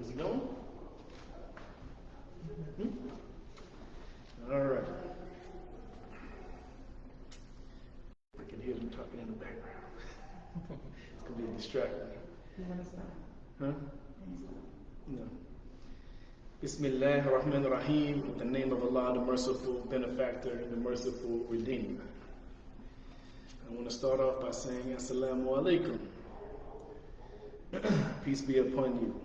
Is it going? All right. I can hear them talking in the background. It's going to be distracting. You want to start? Huh? No. Bismillah ar-Rahman ar-Rahim, with the name of Allah, the merciful benefactor, the merciful redeemer. I want to start off by saying Assalamu alaikum. Peace be upon you.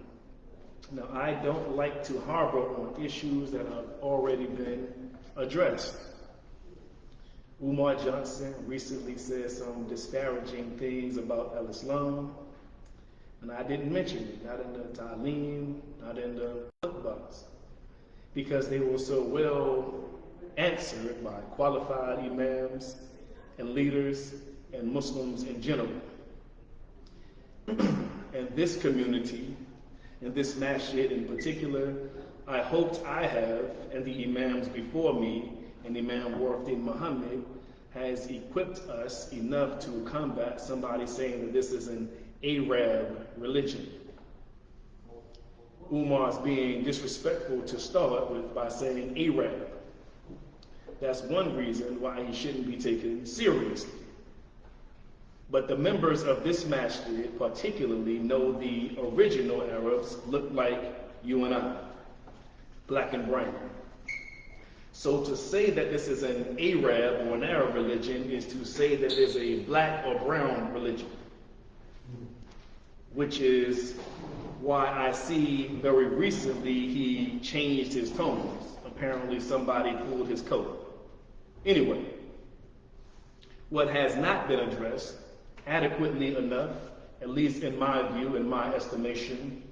Now, I don't like to harbor on issues that have already been addressed. Umar Johnson recently said some disparaging things about al-Islam, and I didn't mention it, not in the ta'aleem, not in the khutbahs, because they were so well answered by qualified imams and leaders and Muslims in general. And this community, and this masjid in particular, I hoped I have, and the imams before me, and Imam Warfdin Muhammad, has equipped us enough to combat somebody saying that this is an Arab religion. Umar's being disrespectful to start with by saying Arab. That's one reason why he shouldn't be taken seriously. But the members of this masjid particularly know the original Arabs look like you and I, black and brown. So to say that this is an Arab or an Arab religion is to say that it's a black or brown religion, which is why I see very recently he changed his tones. Apparently somebody pulled his coat. Anyway, what has not been addressed adequately enough, at least in my view, in my estimation,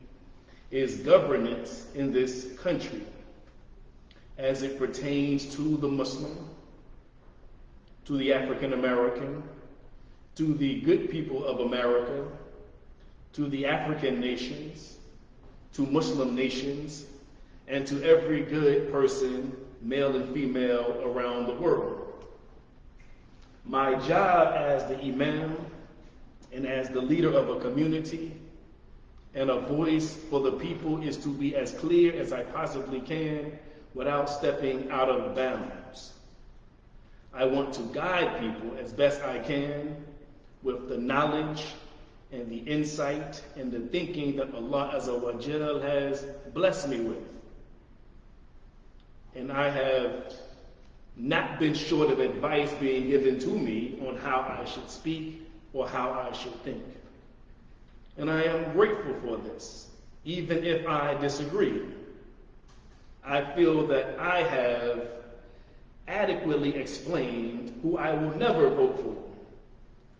is governance in this country as it pertains to the Muslim, to the African American, to the good people of America, to the African nations, to Muslim nations, and to every good person, male and female, around the world. My job as the imam and as the leader of a community and a voice for the people is to be as clear as I possibly can without stepping out of bounds. I want to guide people as best I can with the knowledge and the insight and the thinking that Allah Azza wa Jal has blessed me with. And I have not been short of advice being given to me on how I should speak or how I should think. And I am grateful for this, even if I disagree. I feel that I have adequately explained who I will never vote for,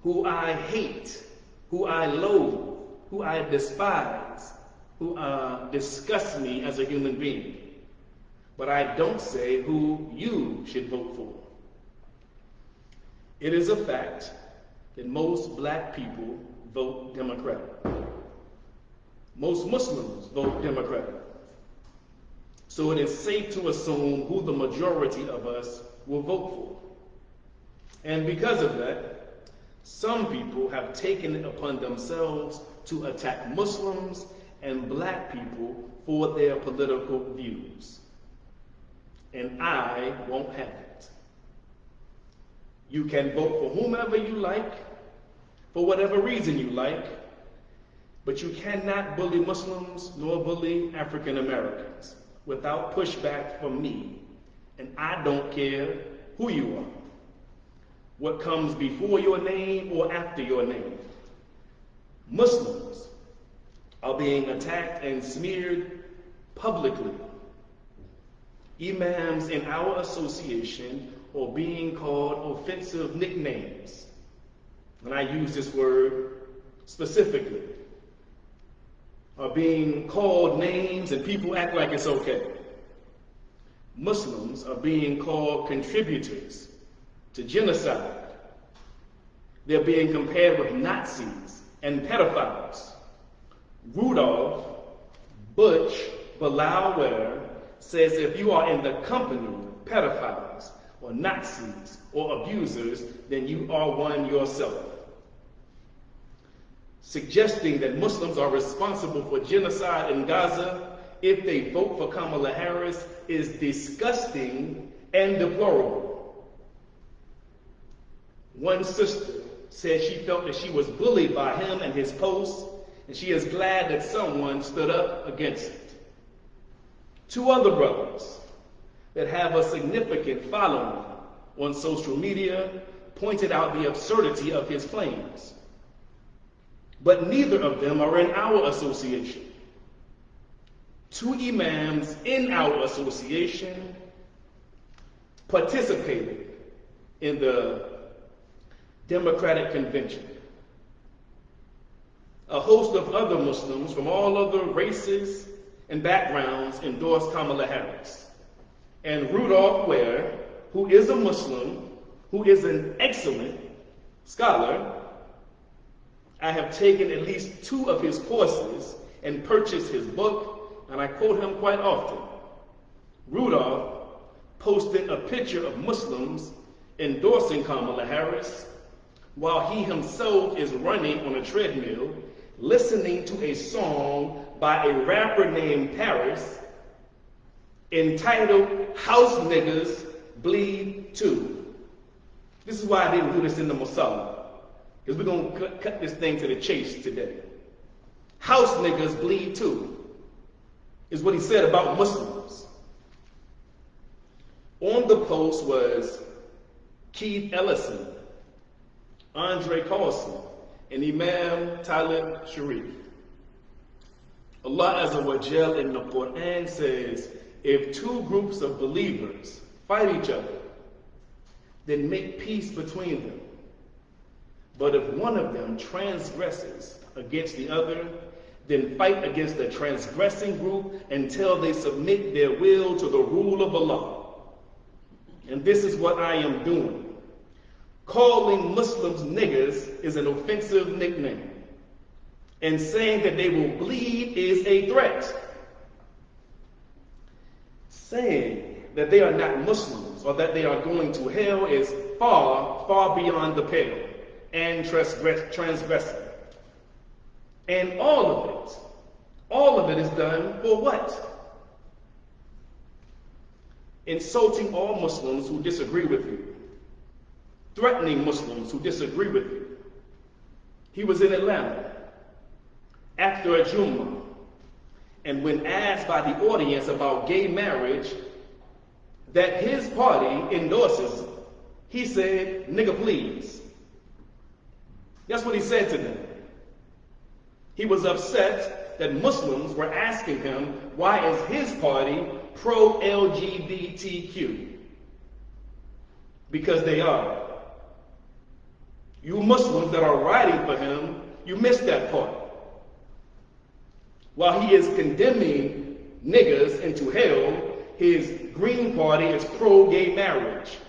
who I hate, who I loathe, who I despise, who disgust me as a human being. But I don't say who you should vote for. It is a fact that most black people vote Democratic. Most Muslims vote Democratic. So it is safe to assume who the majority of us will vote for. And because of that, some people have taken it upon themselves to attack Muslims and black people for their political views. And I won't have it. You can vote for whomever you like, for whatever reason you like, but you cannot bully Muslims nor bully African Americans without pushback from me. And I don't care who you are, what comes before your name or after your name. Muslims are being attacked and smeared publicly. Imams in our association are being called offensive nicknames. And I use this word specifically. Are being called names and people act like it's okay. Muslims are being called contributors to genocide. They're being compared with Nazis and pedophiles. Rudolph Butch Bilal Ware says if you are in the company of pedophiles or Nazis or abusers, then you are one yourself. suggesting that Muslims are responsible for genocide in Gaza if they vote for Kamala Harris is disgusting and deplorable. One sister said she felt that she was bullied by him and his posts, and she is glad that someone stood up against it. Two other brothers that have a significant following on social media pointed out the absurdity of his claims. But neither of them are in our association. Two imams in our association participated in the Democratic Convention. A host of other Muslims from all other races and backgrounds endorsed Kamala Harris. And Rudolph Ware, who is a Muslim, who is an excellent scholar, I have taken at least 2 of his courses and purchased his book, and I quote him quite often. Rudolph posted a picture of Muslims endorsing Kamala Harris while he himself is running on a treadmill, listening to a song by a rapper named Paris entitled House Niggas Bleed Too. This is why I didn't do this in the Musalla, because we're going to cut this thing to the chase today. House niggas bleed too, is what he said about Muslims. On the post was Keith Ellison, Andre Carlson, and Imam Talib Sharif. Allah Azza wa Jal in the Quran says, if 2 groups of believers fight each other, then make peace between them. But if one of them transgresses against the other, then fight against the transgressing group until they submit their will to the rule of Allah. And this is what I am doing. Calling Muslims niggas is an offensive nickname, and saying that they will bleed is a threat. Saying that they are not Muslims or that they are going to hell is far, far beyond the pale and transgressing. And all of it is done for what? Insulting all Muslims who disagree with you. Threatening Muslims who disagree with you. He was in Atlanta after a Jummah, and when asked by the audience about gay marriage that his party endorses, he said, nigga please. That's what he said to them. He was upset that Muslims were asking him, why is his party pro-LGBTQ? Because they are. You Muslims that are writing for him, you missed that part. While he is condemning niggas into hell, his Green Party is pro-gay marriage,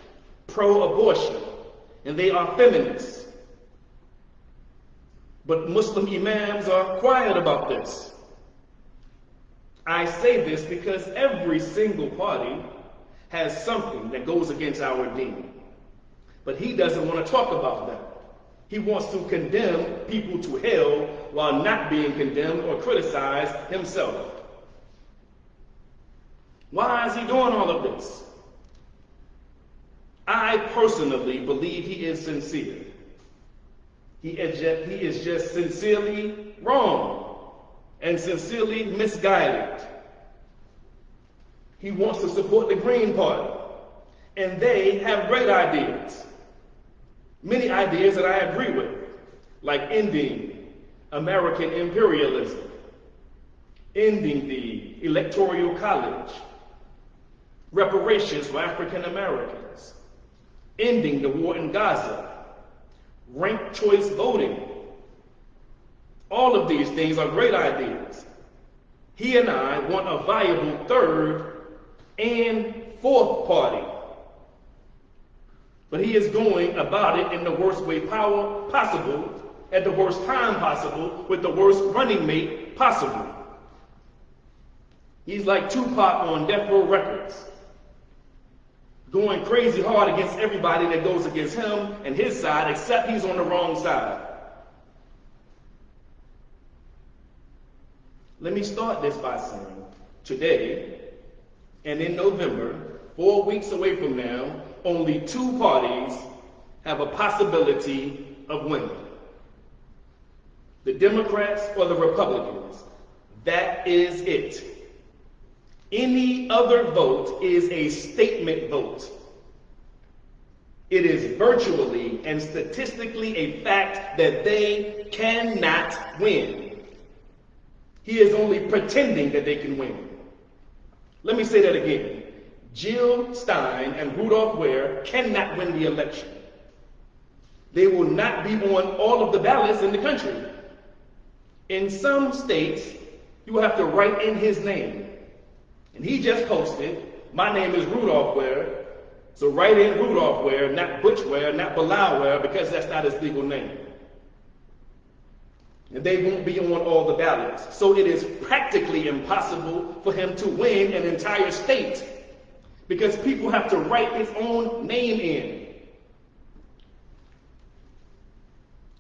pro-abortion, and they are feminists. But Muslim imams are quiet about this. I say this because every single party has something that goes against our deen. But he doesn't want to talk about that. He wants to condemn people to hell while not being condemned or criticized himself. Why is he doing all of this? I personally believe he is sincere. He is just sincerely wrong and sincerely misguided. He wants to support the Green Party, and they have great ideas. Many ideas that I agree with, like ending American imperialism, ending the Electoral College, reparations for African Americans, ending the war in Gaza, ranked choice voting. All of these things are great ideas. He and I want a viable 3rd and 4th party. But he is going about it in the worst way possible, at the worst time possible, with the worst running mate possible. He's like Tupac on Death Row Records, going crazy hard against everybody that goes against him and his side, except he's on the wrong side. Let me start this by saying, today and in November, 4 weeks away from now, only two parties have a possibility of winning. The Democrats or the Republicans. That is it. Any other vote is a statement vote. It is virtually and statistically a fact that they cannot win. He is only pretending that they can win. Let me say that again. Jill Stein and Rudolph Ware cannot win the election. They will not be on all of the ballots in the country. In some states, you will have to write in his name. And he just posted, my name is Rudolph Ware, so write in Rudolph Ware, not Butch Ware, not Bilal Ware, because that's not his legal name. And they won't be on all the ballots. So it is practically impossible for him to win an entire state, because people have to write his own name in.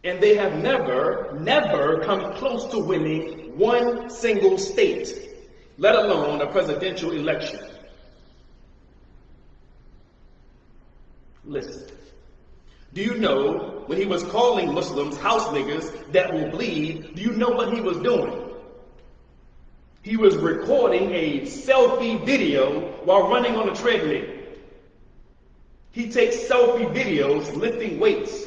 And they have never come close to winning one single state, let alone a presidential election. Listen, do you know when he was calling Muslims house niggas that will bleed, do you know what he was doing? He was recording a selfie video while running on a treadmill. He takes selfie videos lifting weights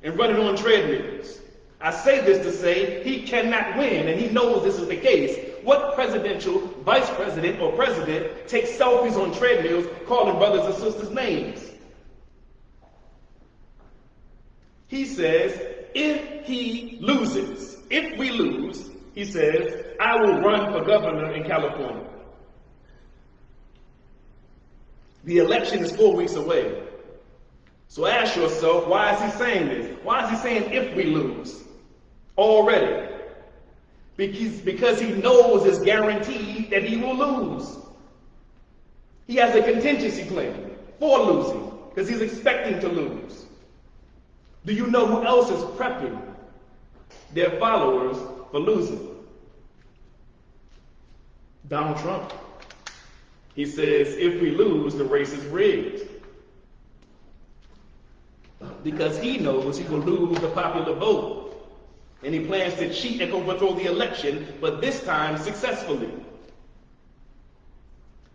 and running on treadmills. I say this to say he cannot win, and he knows this is the case. What presidential, vice president, or president takes selfies on treadmills calling brothers and sisters names? He says, if we lose, he says, I will run for governor in California. The election is 4 weeks away. So ask yourself, why is he saying this? Why is he saying if we lose already? Because he knows it's guaranteed that he will lose. He has a contingency plan for losing because he's expecting to lose. Do you know who else is prepping their followers for losing? Donald Trump. He says, if we lose, the race is rigged. Because he knows he will lose the popular vote. And he plans to cheat and overthrow the election, but this time successfully.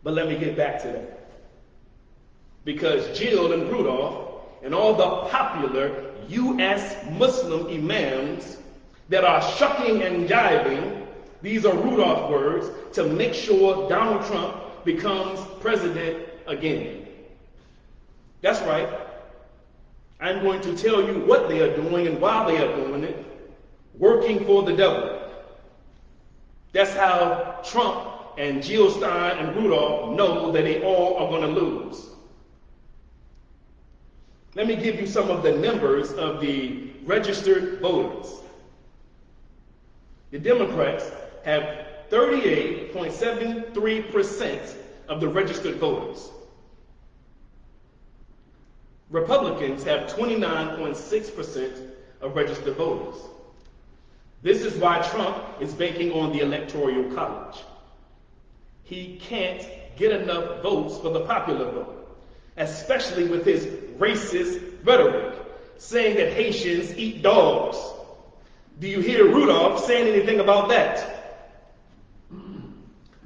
But let me get back to that. Because Jill and Rudolph and all the popular US Muslim Imams that are shucking and jiving, these are Rudolph words, to make sure Donald Trump becomes president again. That's right. I'm going to tell you what they are doing and why they are doing it. Working for the devil. That's how Trump and Jill Stein and Rudolph know that they all are going to lose. Let me give you some of the numbers of the registered voters. The Democrats have 38.73% of the registered voters. Republicans have 29.6% of registered voters. This is why Trump is banking on the Electoral College. He can't get enough votes for the popular vote, especially with his racist rhetoric, saying that Haitians eat dogs. Do you hear Rudolph saying anything about that?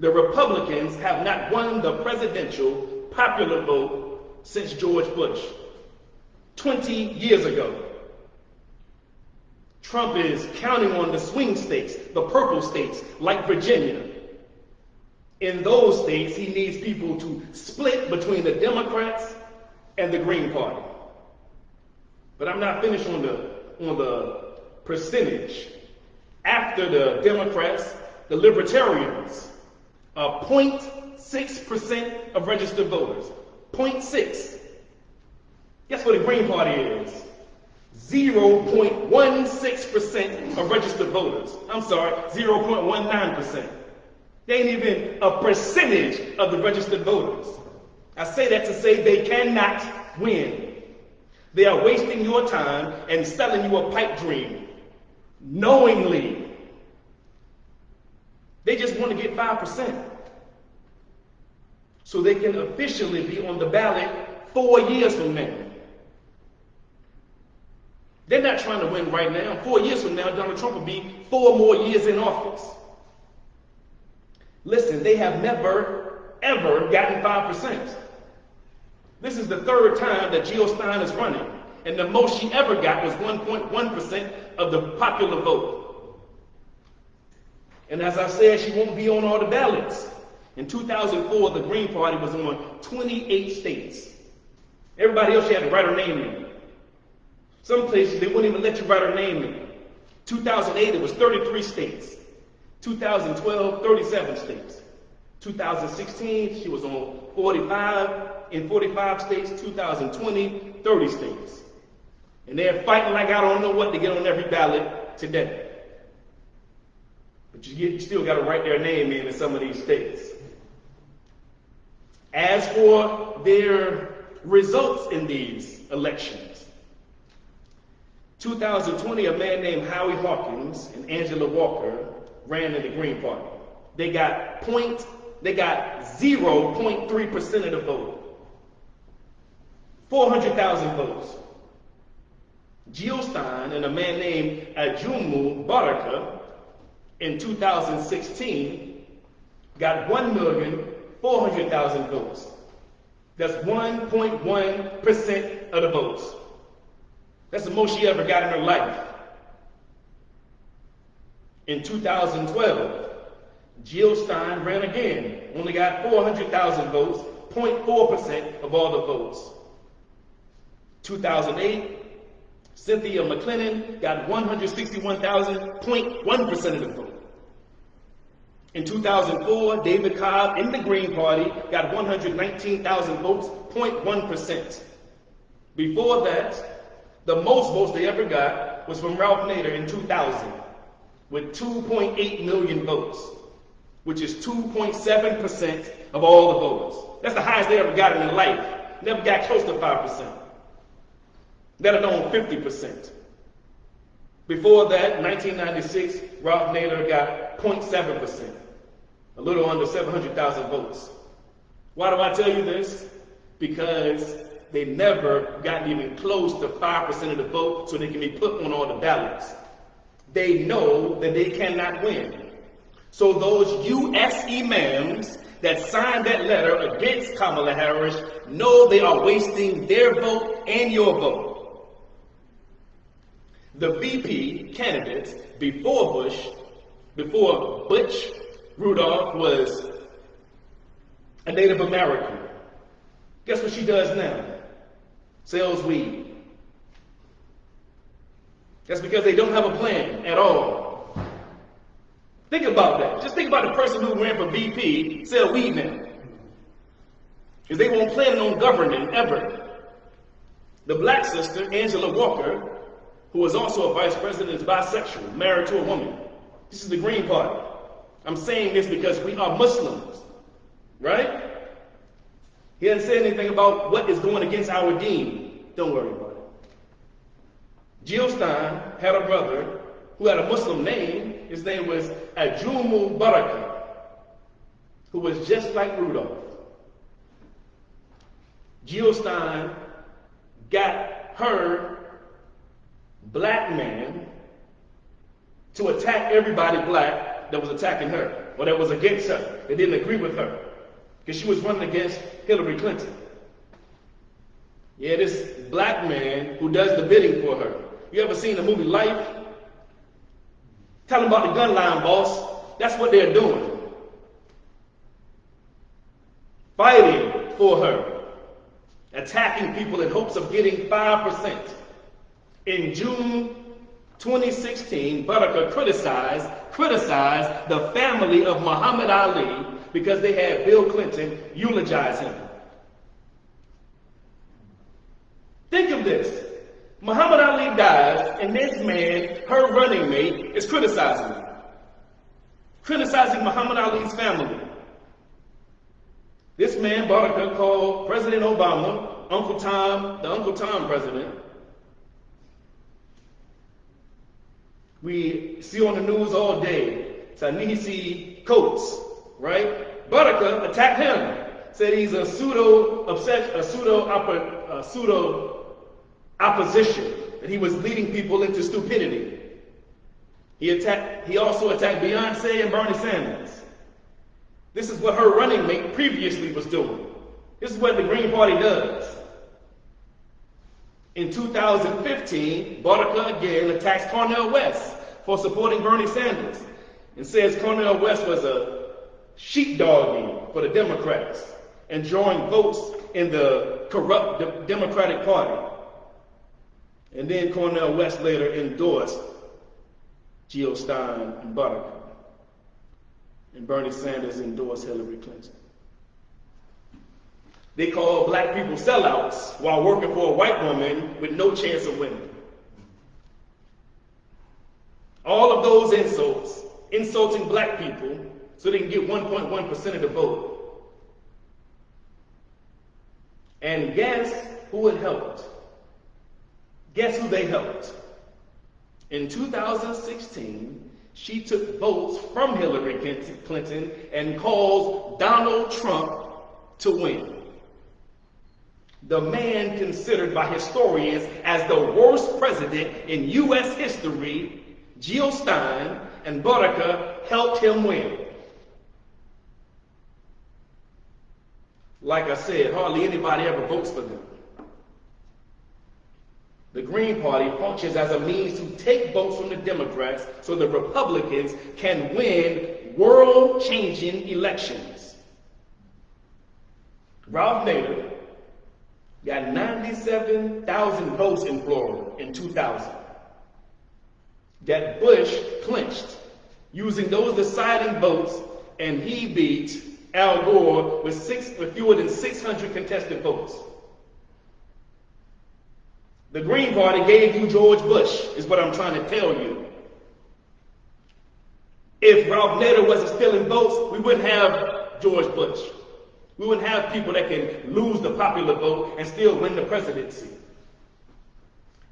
The Republicans have not won the presidential popular vote since George Bush, 20 years ago. Trump is counting on the swing states, the purple states, like Virginia. In those states, he needs people to split between the Democrats and the Green Party. But I'm not finished on the percentage. After the Democrats, the Libertarians are 0.6% of registered voters. 0.6. Guess what the Green Party is? 0.16% of registered voters. I'm sorry, 0.19%. They ain't even a percentage of the registered voters. I say that to say they cannot win. They are wasting your time and selling you a pipe dream. Knowingly. They just want to get 5%. So they can officially be on the ballot 4 years from now. They're not trying to win right now. 4 years from now, Donald Trump will be 4 more years in office. Listen, they have never, ever gotten 5%. This is the 3rd time that Jill Stein is running, and the most she ever got was 1.1% of the popular vote. And as I said, she won't be on all the ballots. In 2004, the Green Party was on 28 states. Everybody else, she had to write her name in. Some places, they wouldn't even let you write her name in. 2008, it was 33 states. 2012, 37 states. 2016, she was on 45 states. 2020, 30 states. And they're fighting like I don't know what to get on every ballot today. But you still got to write their name in some of these states. As for their results in these elections, 2020, a man named Howie Hawkins and Angela Walker ran in the Green Party. They got 0.3% of the vote. 400,000 votes. Jill Stein and a man named Ajumu Baraka in 2016 got 1,400,000 votes. That's 1.1% of the votes. That's the most she ever got in her life. In 2012, Jill Stein ran again, only got 400,000 votes, 0.4% of all the votes. 2008, Cynthia McClennan got 161,000, 0.1% of the vote. In 2004, David Cobb in the Green Party got 119,000 votes, 0.1%. Before that, the most votes they ever got was from Ralph Nader in 2000, with 2.8 million votes, which is 2.7% of all the votes. That's the highest they ever got in their life. Never got close to 5%. Let alone 50%. Before that, 1996, Ralph Nader got 0.7%, a little under 700,000 votes. Why do I tell you this? Because they never gotten even close to 5% of the vote so they can be put on all the ballots. They know that they cannot win. So those US Imams that signed that letter against Kamala Harris know they are wasting their vote and your vote. The VP candidates before Butch Rudolph was a Native American. Guess what she does now? Sells weed. That's because they don't have a plan at all. Think about that. Just think about the person who ran for VP sell weed now. Because they won't plan on governing ever. The black sister, Angela Walker, who was also a vice president, is bisexual, married to a woman. This is the Green Party. I'm saying this because we are Muslims, right? He doesn't say anything about what is going against our deen. Don't worry about it. Jill Stein had a brother who had a Muslim name. His name was Ajumu Baraka, who was just like Rudolph. Jill Stein got her black man to attack everybody black that was attacking her, or that was against her, that didn't agree with her, because she was running against Hillary Clinton. Yeah, this black man who does the bidding for her. You ever seen the movie Life? Tell them about the gun line, boss. That's what they're doing. Fighting for her. Attacking people in hopes of getting 5%. In June 2016, Baraka criticized the family of Muhammad Ali because they had Bill Clinton eulogize him. Think of this. Muhammad Ali dies, and this man, her running mate, is criticizing him. Criticizing Muhammad Ali's family. This man, Baraka, called President Obama, Uncle Tom, the Uncle Tom president. We see on the news all day, Ta-Nehisi coats, right? Baraka attacked him, said he's a pseudo opposition, that he was leading people into stupidity. He also attacked Beyonce and Bernie Sanders. This is what her running mate previously was doing. This is what the Green Party does. In 2015, Baraka again attacks Cornel West for supporting Bernie Sanders and says Cornel West was a sheepdogging for the Democrats and drawing votes in the corrupt Democratic Party. And then Cornel West later endorsed Jill Stein and Baraka. And Bernie Sanders endorsed Hillary Clinton. They call black people sellouts while working for a white woman with no chance of winning. All of those insults, insulting black people so they can get 1.1% of the vote. And guess who it helped? Guess who they helped? In 2016, she took votes from Hillary Clinton and caused Donald Trump to win. The man considered by historians as the worst president in US history, Jill Stein and Baraka helped him win. Like I said, hardly anybody ever votes for them. The Green Party functions as a means to take votes from the Democrats so the Republicans can win world-changing elections. Ralph Nader got 97,000 votes in Florida in 2000. That Bush clinched using those deciding votes, and he beat Al Gore with fewer than 600 contested votes. The Green Party gave you George Bush, is what I'm trying to tell you. If Ralph Nader wasn't stealing votes, we wouldn't have George Bush. We wouldn't have people that can lose the popular vote and still win the presidency.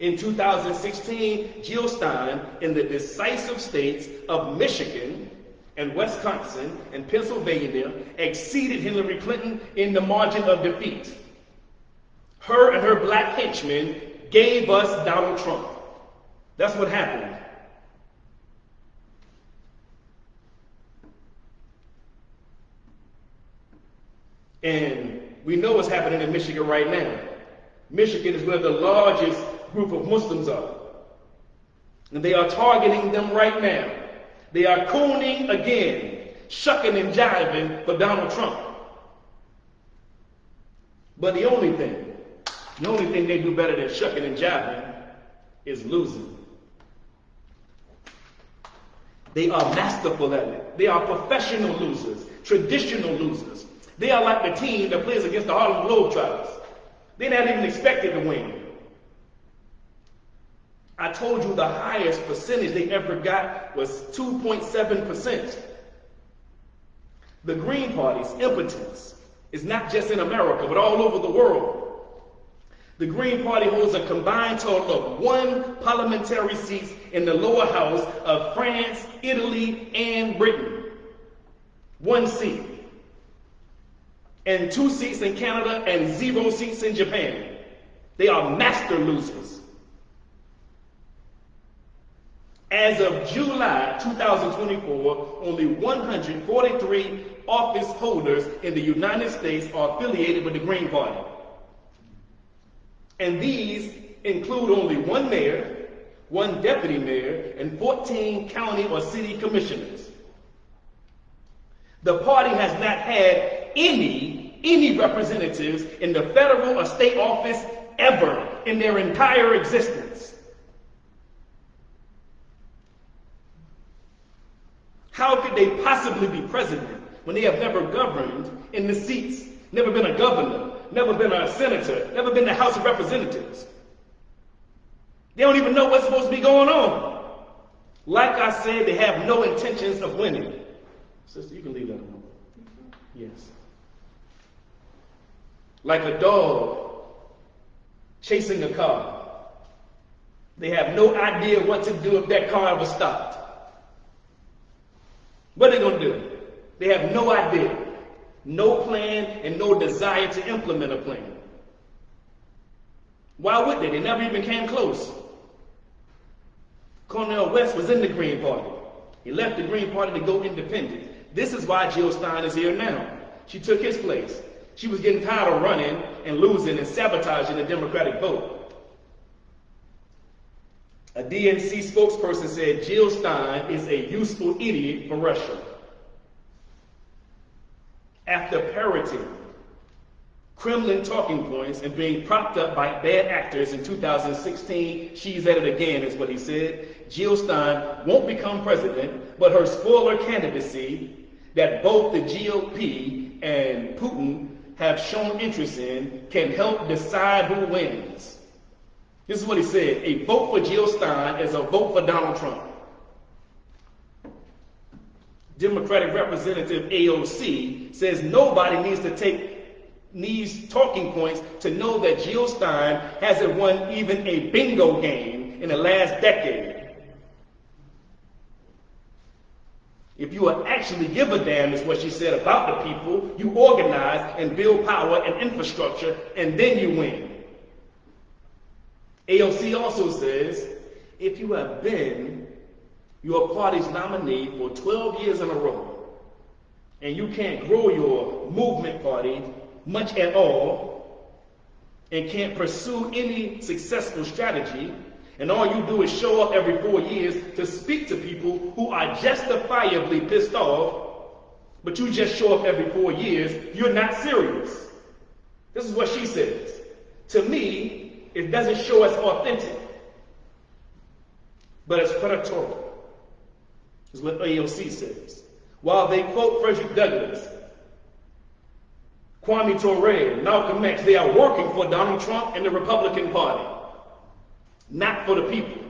In 2016, Jill Stein, in the decisive states of Michigan and Wisconsin and Pennsylvania, exceeded Hillary Clinton in the margin of defeat. Her and her black henchmen gave us Donald Trump. That's what happened. And we know what's happening in Michigan right now. Michigan is where the largest group of Muslims are. And they are targeting them right now. They are cooning again, shucking and jiving for Donald Trump. But the only thing they do better than shucking and jiving is losing. They are masterful at it. They are professional losers, traditional losers. They are like the team that plays against the Harlem Globetrotters. They're not even expected to win. I told you the highest percentage they ever got was 2.7%. The Green Party's impotence is not just in America, but all over the world. The Green Party holds a combined total of 1 parliamentary seat in the lower house of France, Italy, and Britain. 1 seat. And 2 seats in Canada and 0 seats in Japan. They are master losers. As of July 2024, only 143 office holders in the United States are affiliated with the Green Party. And these include only 1 mayor, 1 deputy mayor, and 14 county or city commissioners. The party has not had any representatives in the federal or state office ever in their entire existence. How could they possibly be president when they have never governed in the seats, never been a governor, never been a senator, never been the House of Representatives? They don't even know what's supposed to be going on. Like I said, they have no intentions of winning. Sister, you can leave that alone. Yes. Like a dog chasing a car. They have no idea what to do if that car ever stopped. What are they going to do? They have no idea, no plan, and no desire to implement a plan. Why would they? They never even came close. Cornel West was in the Green Party. He left the Green Party to go independent. This is why Jill Stein is here now. She took his place. She was getting tired of running and losing and sabotaging the Democratic vote. A DNC spokesperson said Jill Stein is a useful idiot for Russia. After parroting Kremlin talking points and being propped up by bad actors in 2016, she's at it again, is what he said. Jill Stein won't become president, but her spoiler candidacy that both the GOP and Putin have shown interest in can help decide who wins. This is what he said: a vote for Jill Stein is a vote for Donald Trump. Democratic Representative AOC says nobody needs talking points to know that Jill Stein hasn't won even a bingo game in the last decade. If you actually give a damn, is what she said, about the people, you organize and build power and infrastructure, and then you win. AOC also says, if you have been your party's nominee for 12 years in a row, and you can't grow your movement party much at all, and can't pursue any successful strategy, and all you do is show up every 4 years to speak to people who are justifiably pissed off, but you just show up every 4 years, you're not serious. This is what she says. To me, it doesn't show us authentic, but it's predatory, is what AOC says. While they quote Frederick Douglass, Kwame Ture, Malcolm X, they are working for Donald Trump and the Republican Party, not for the people.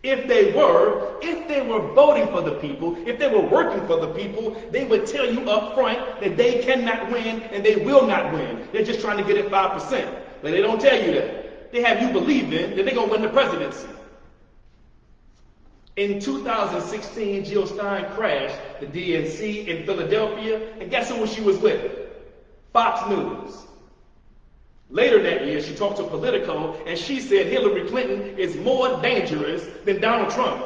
If they were voting for the people, if they were working for the people, they would tell you up front that they cannot win and they will not win. They're just trying to get it 5%. But they don't tell you that. They have you believe in that they're going to win the presidency. In 2016, Jill Stein crashed the DNC in Philadelphia, and guess who she was with? Fox News. Later that year, she talked to Politico, and she said Hillary Clinton is more dangerous than Donald Trump.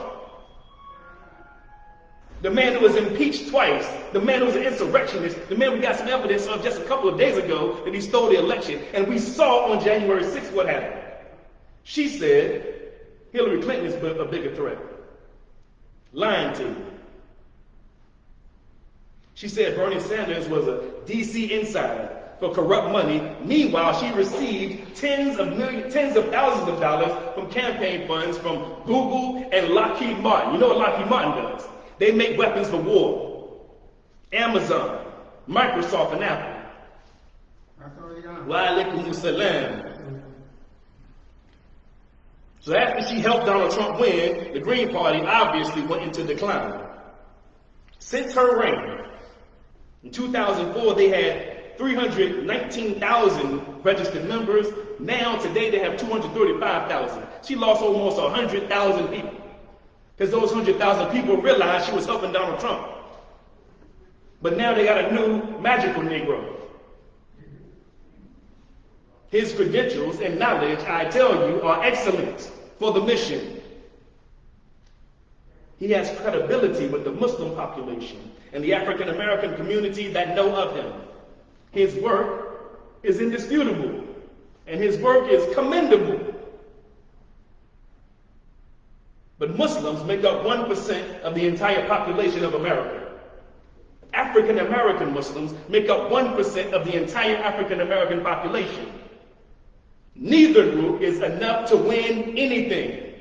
The man who was impeached twice, the man who was an insurrectionist, the man we got some evidence of just a couple of days ago that he stole the election, and we saw on January 6th what happened. She said Hillary Clinton is a bigger threat. Lying to you. She said Bernie Sanders was a DC insider for corrupt money. Meanwhile, she received tens of thousands of dollars from campaign funds from Google and Lockheed Martin. You know what Lockheed Martin does? They make weapons for war. Amazon, Microsoft, and Apple. Wa alaikum salam. So after she helped Donald Trump win, the Green Party obviously went into decline. Since her reign, in 2004, they had 319,000 registered members. Now, today, they have 235,000. She lost almost 100,000 people. Because those 100,000 people realized she was helping Donald Trump. But now they got a new magical Negro. His credentials and knowledge, I tell you, are excellent for the mission. He has credibility with the Muslim population and the African American community that know of him. His work is indisputable, and his work is commendable. But Muslims make up 1% of the entire population of America. African American Muslims make up 1% of the entire African American population. Neither group is enough to win anything.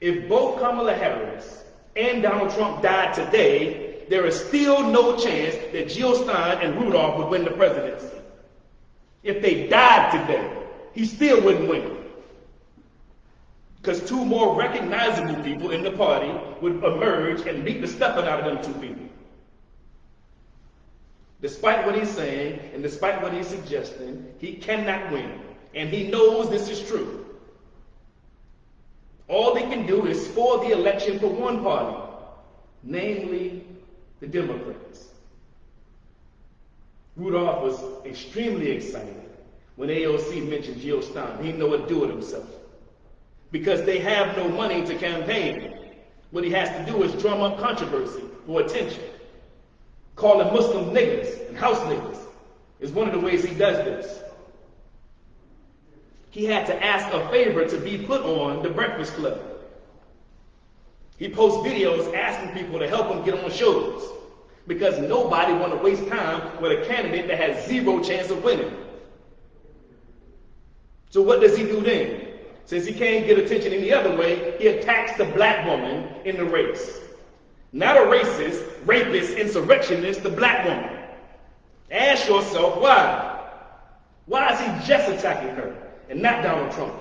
If both Kamala Harris and Donald Trump died today, there is still no chance that Jill Stein and Rudolph would win the presidency. If they died today, he still wouldn't win. Because two more recognizable people in the party would emerge and beat the stuffing out of them two people. Despite what he's saying and despite what he's suggesting, he cannot win. And he knows this is true. All they can do is spoil the election for one party, namely the Democrats. Rudolph was extremely excited when AOC mentioned Jill Stein. He didn't know what to do with himself. Because they have no money to campaign. What he has to do is drum up controversy for attention. Calling Muslim niggas and house niggas is one of the ways he does this. He had to ask a favor to be put on The Breakfast Club. He posts videos asking people to help him get on shows because nobody want to waste time with a candidate that has zero chance of winning. So what does he do then? Since he can't get attention any other way, he attacks the black woman in the race. Not a racist, rapist, insurrectionist, the black woman. Ask yourself why. Why is he just attacking her and not Donald Trump,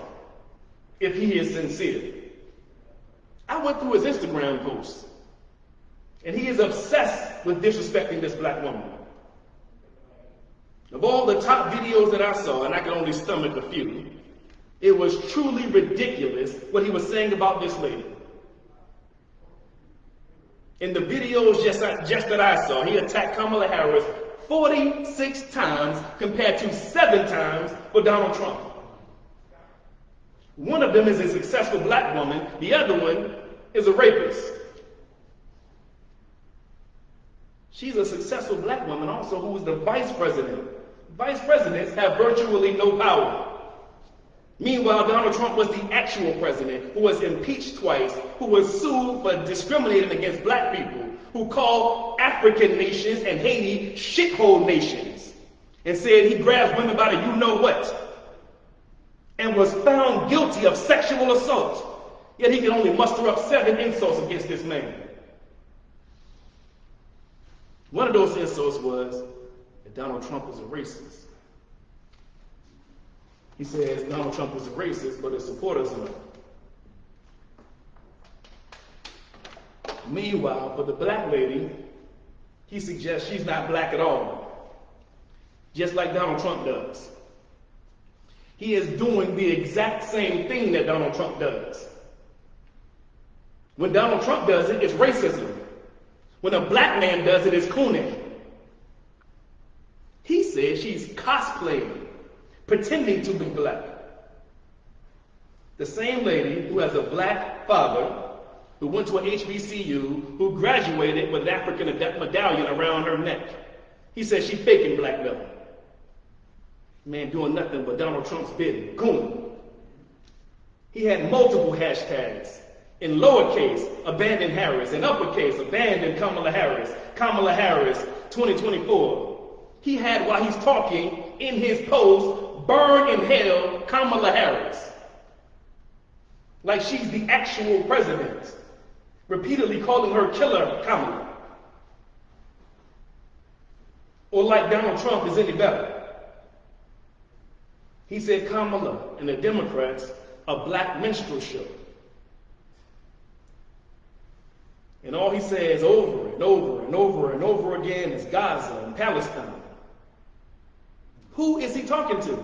if he is sincere? I went through his Instagram posts, and he is obsessed with disrespecting this black woman. Of all the top videos that I saw, and I could only stomach a few, it was truly ridiculous what he was saying about this lady. In the videos just that I saw, he attacked Kamala Harris 46 times compared to 7 times for Donald Trump. One of them is a successful black woman, the other one is a rapist. She's a successful black woman also who is the vice president. Vice presidents have virtually no power. Meanwhile, Donald Trump was the actual president who was impeached twice, who was sued for discriminating against black people, who called African nations and Haiti shithole nations, and said he grabbed women by the you-know-what, and was found guilty of sexual assault. Yet he could only muster up 7 insults against this man. One of those insults was that Donald Trump was a racist. He says Donald Trump is a racist, but his supporters are. Meanwhile, for the black lady, he suggests she's not black at all, just like Donald Trump does. He is doing the exact same thing that Donald Trump does. When Donald Trump does it, it's racism. When a black man does it, it's cooning. He says she's cosplaying, pretending to be black. The same lady who has a black father, who went to an HBCU, who graduated with an African medallion around her neck. He says she's faking black belt. Man doing nothing but Donald Trump's bidding, coon. He had multiple hashtags. In lowercase, abandon Harris. In uppercase, abandon Kamala Harris. Kamala Harris 2024. He had, while he's talking, in his post, burn in hell Kamala Harris. Like she's the actual president. Repeatedly calling her killer Kamala. Or like Donald Trump is any better. He said Kamala and the Democrats a black minstrel show. And all he says over and over and over and over again is Gaza and Palestine. Who is he talking to?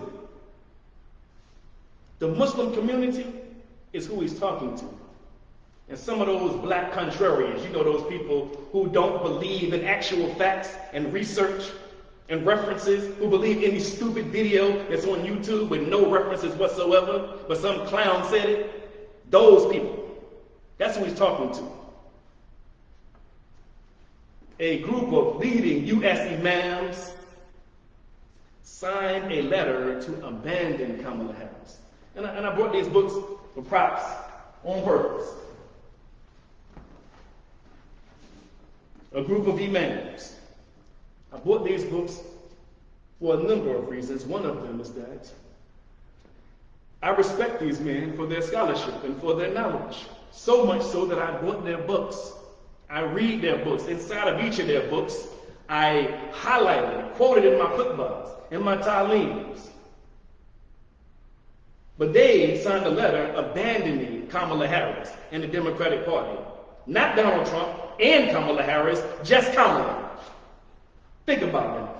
The Muslim community is who he's talking to. And some of those black contrarians, you know, those people who don't believe in actual facts and research and references, who believe any stupid video that's on YouTube with no references whatsoever, but some clown said it. Those people, that's who he's talking to. A group of leading US Imams signed a letter to abandon Kamala Harris. And I brought these books for props on purpose. A group of Imams. I bought these books for a number of reasons. One of them is that I respect these men for their scholarship and for their knowledge. So much so that I bought their books. I read their books. Inside of each of their books, I highlighted, quoted in my khutbahs, in my ta'leems. But they signed a letter abandoning Kamala Harris and the Democratic Party. Not Donald Trump and Kamala Harris, just Kamala. Think about that.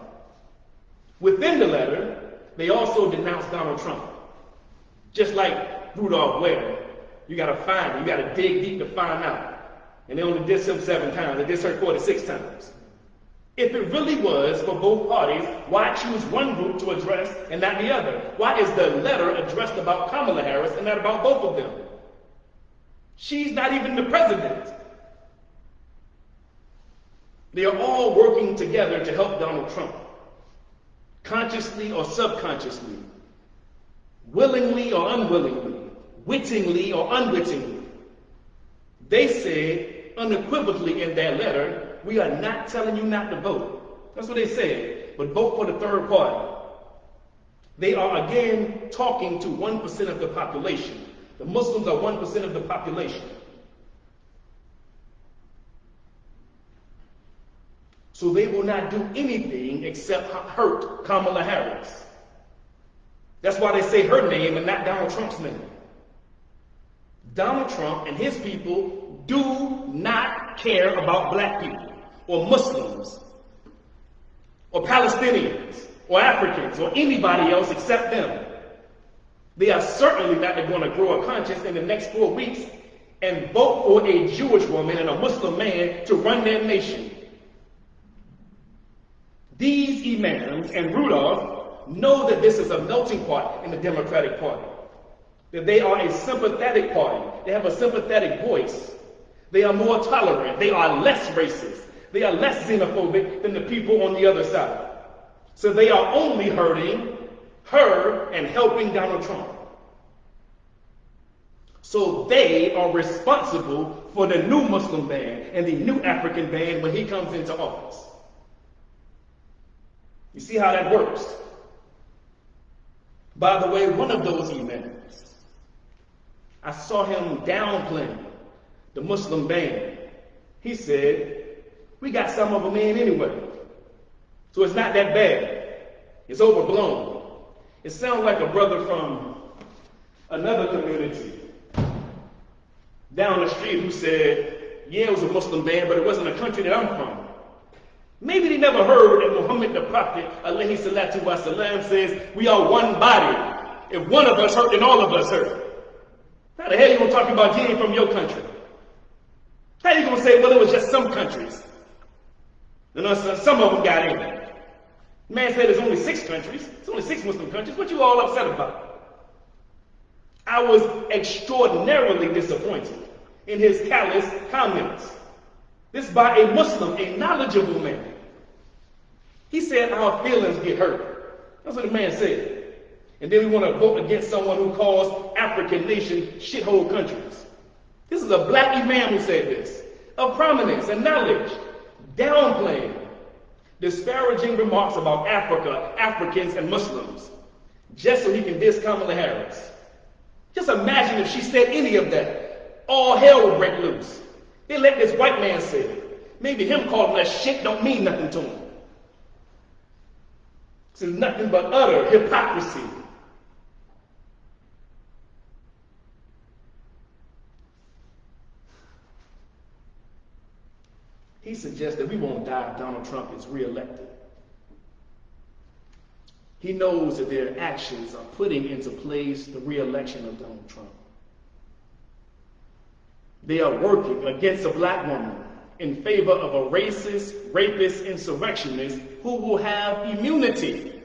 Within the letter, they also denounced Donald Trump. Just like Rudolph Ware, you gotta find it, you gotta dig deep to find out. And they only dissed him 7 times. They dissed her 46 times. If it really was for both parties, why choose one group to address and not the other? Why is the letter addressed about Kamala Harris and not about both of them? She's not even the president. They are all working together to help Donald Trump, consciously or subconsciously, willingly or unwillingly, wittingly or unwittingly. They said unequivocally in their letter, we are not telling you not to vote. That's what they said, but vote for the third party. They are again talking to 1% of the population. The Muslims are 1% of the population. So they will not do anything except hurt Kamala Harris. That's why they say her name and not Donald Trump's name. Donald Trump and his people do not care about black people or Muslims or Palestinians or Africans or anybody else except them. They are certainly not going to grow a conscience in the next 4 weeks and vote for a Jewish woman and a Muslim man to run their nation. These Imams and Rudolph know that this is a melting pot in the Democratic Party, that they are a sympathetic party. They have a sympathetic voice. They are more tolerant. They are less racist. They are less xenophobic than the people on the other side. So they are only hurting her and helping Donald Trump. So they are responsible for the new Muslim ban and the new African ban when he comes into office. You see how that works? By the way, one of those Imams, I saw him downplaying the Muslim ban. He said, we got some of them in anyway. So it's not that bad. It's overblown. It sounds like a brother from another community down the street who said, yeah, it was a Muslim ban, but it wasn't a country that I'm from. Maybe they never heard that Muhammad the Prophet, alayhi salatu wasalam, says, we are one body. If one of us hurt, then all of us hurt. How the hell you going to talk about you ain't from your country? How you going to say, well, it was just some countries? And some of them got in. The man said there's only 6 countries. It's only 6 Muslim countries. What you all upset about? I was extraordinarily disappointed in his callous comments. This by a Muslim, a knowledgeable man. He said our feelings get hurt. That's what the man said. And then we want to vote against someone who calls African nations shithole countries. This is a black imam who said this. Of prominence and knowledge. Downplaying. Disparaging remarks about Africa, Africans, and Muslims. Just so he can diss Kamala Harris. Just imagine if she said any of that. All hell would break loose. They let this white man say it. Maybe him calling us shit don't mean nothing to him. It's nothing but utter hypocrisy. He suggests that we won't die if Donald Trump is reelected. He knows that their actions are putting into place the reelection of Donald Trump. They are working against a black woman in favor of a racist, rapist, insurrectionist who will have immunity.